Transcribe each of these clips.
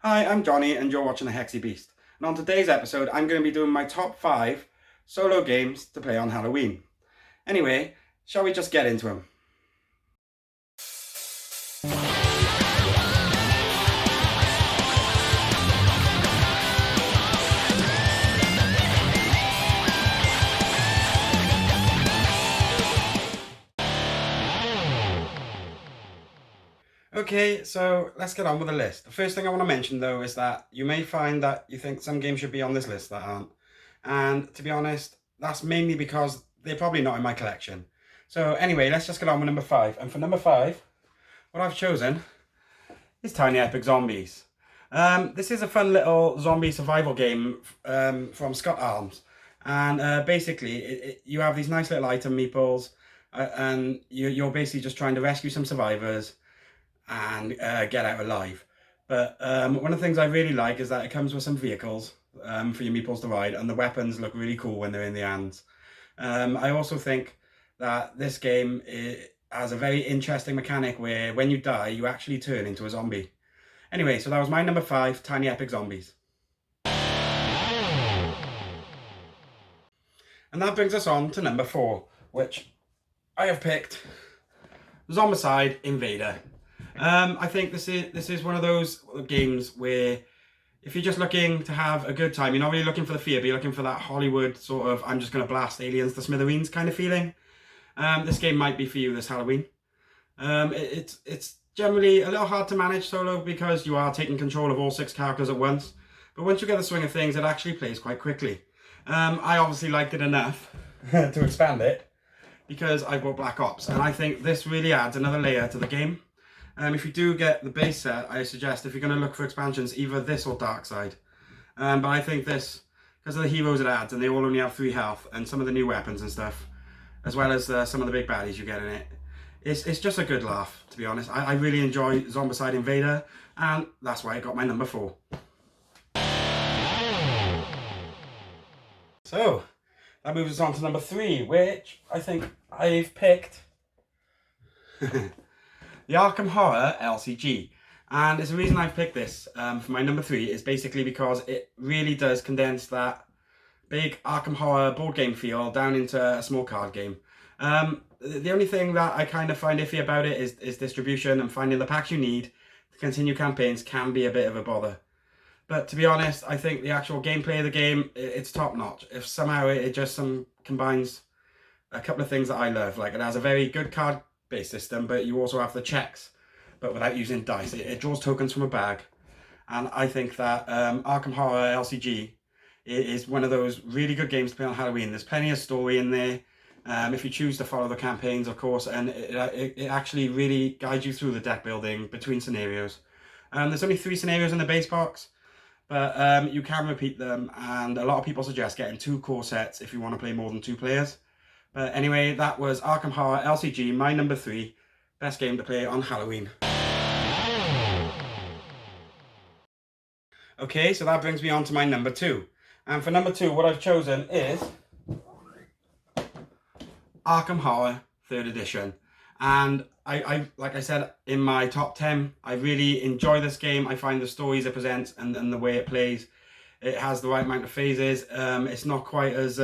Hi, I'm Johnny and you're watching the Hexy Beast. And on today's episode, I'm going to be doing my top 5 solo games to play on Halloween. Anyway, shall we just get into them? Okay, so let's get on with the list. The first thing I want to mention though is that you may find that you think some games should be on this list that aren't. And to be honest, that's mainly because they're probably not in my collection. So anyway, let's just get on with number 5. And for number 5, what I've chosen is Tiny Epic Zombies. This is a fun little zombie survival game from Scott Arms. And basically, you have these nice little item meeples, and you're basically just trying to rescue some survivors and get out alive. But one of the things I really like is that it comes with some vehicles for your meeples to ride, and the weapons look really cool when they're in the hands. I also think that this game has a very interesting mechanic where when you die, you actually turn into a zombie. Anyway, so that was my number 5, Tiny Epic Zombies. And that brings us on to number 4, which I have picked Zombicide Invader. I think this is one of those games where if you're just looking to have a good time, you're not really looking for the fear, but you're looking for that Hollywood sort of I'm just going to blast aliens to smithereens kind of feeling. This game might be for you this Halloween. It's generally a little hard to manage solo because you are taking control of all 6 characters at once. But once you get the swing of things, it actually plays quite quickly. I obviously liked it enough to expand it because I bought Black Ops, and I think this really adds another layer to the game. If you do get the base set, I suggest if you're going to look for expansions, either this or Dark Side. But I think this, because of the heroes it adds, and they all only have 3 health, and some of the new weapons and stuff, as well as some of the big baddies you get in it, it's just a good laugh, to be honest. I really enjoy Zombicide Invader, and that's why it got my number 4. So, that moves us on to number 3, which I think I've picked the Arkham Horror LCG. And there's a reason I've picked this for my number 3 is basically because it really does condense that big Arkham Horror board game feel down into a small card game. The only thing that I kind of find iffy about it is distribution, and finding the packs you need to continue campaigns can be a bit of a bother. But to be honest, I think the actual gameplay of the game, it's top notch. If somehow it just combines a couple of things that I love, like it has a very good card based system, but you also have the checks, but without using dice. It draws tokens from a bag, and I think that Arkham Horror LCG is one of those really good games to play on Halloween. There's plenty of story in there, if you choose to follow the campaigns, of course, and it actually really guides you through the deck building between scenarios. There's only 3 scenarios in the base box, but you can repeat them, and a lot of people suggest getting 2 core sets if you want to play more than 2 players. But anyway, that was Arkham Horror LCG, my number 3, best game to play on Halloween. Okay, so that brings me on to my number 2. And for number 2, what I've chosen is Arkham Horror 3rd Edition. And I like I said, in my top 10, I really enjoy this game. I find the stories it presents and the way it plays, it has the right amount of phases. It's not quite as...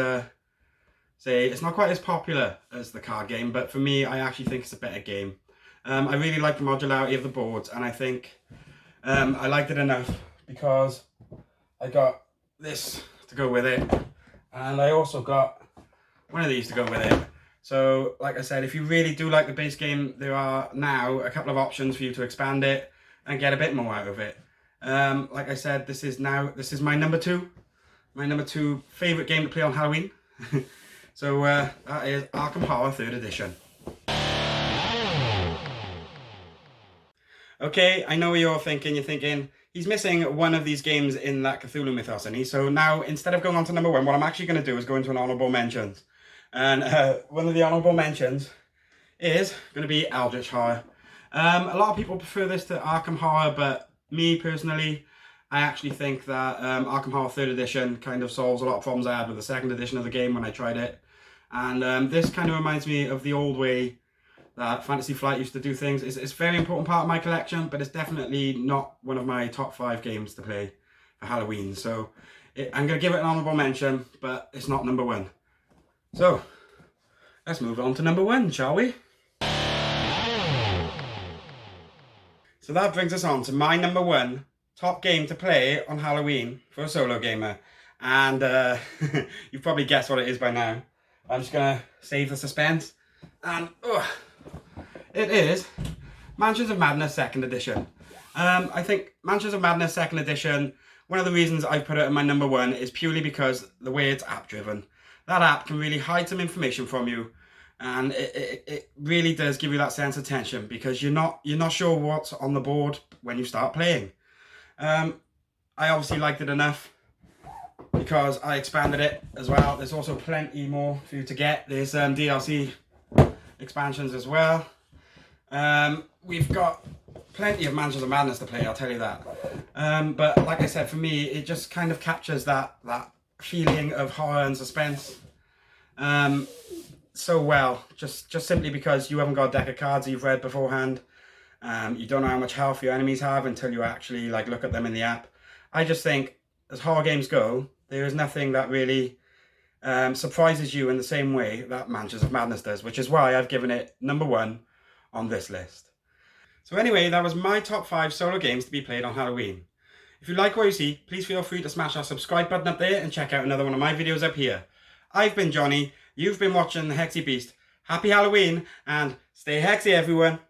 it's not quite as popular as the card game, but for me, I actually think it's a better game. I really like the modularity of the boards, and I think I liked it enough because I got this to go with it, and I also got one of these to go with it. So, like I said, if you really do like the base game, there are now a couple of options for you to expand it and get a bit more out of it. Like I said, this is my number 2. My number 2 favourite game to play on Halloween. So that is Arkham Horror 3rd Edition. Okay, I know what you're thinking, he's missing one of these games in that Cthulhu mythos, isn't he? So now, instead of going on to number 1, what I'm actually going to do is go into an honourable mentions. And one of the honourable mentions is going to be Eldritch Horror. A lot of people prefer this to Arkham Horror, but me personally, I actually think that Arkham Horror 3rd Edition kind of solves a lot of problems I had with the 2nd edition of the game when I tried it. And this kind of reminds me of the old way that Fantasy Flight used to do things. It's a very important part of my collection, but it's definitely not one of my top 5 games to play for Halloween. So I'm going to give it an honourable mention, but it's not number 1. So let's move on to number 1, shall we? So that brings us on to my number 1 top game to play on Halloween for a solo gamer. And you've probably guessed what it is by now. I'm just going to save the suspense. And it is Mansions of Madness 2nd Edition. I think Mansions of Madness 2nd Edition, one of the reasons I put it in my number 1 is purely because the way it's app driven. That app can really hide some information from you, and it really does give you that sense of tension because you're not sure what's on the board when you start playing. I obviously liked it enough because I expanded it as well. There's also plenty more for you to get. There's DLC expansions as well. We've got plenty of Mansions of Madness to play, I'll tell you that. But like I said, for me, it just kind of captures that feeling of horror and suspense so well. Just simply because you haven't got a deck of cards you've read beforehand. You don't know how much health your enemies have until you actually look at them in the app. I just think, as horror games go, there is nothing that really surprises you in the same way that Mansions of Madness does, which is why I've given it number 1 on this list. So anyway, that was my top 5 solo games to be played on Halloween. If you like what you see, please feel free to smash that subscribe button up there and check out another one of my videos up here. I've been Johnny, you've been watching the Hexy Beast. Happy Halloween and stay hexy, everyone!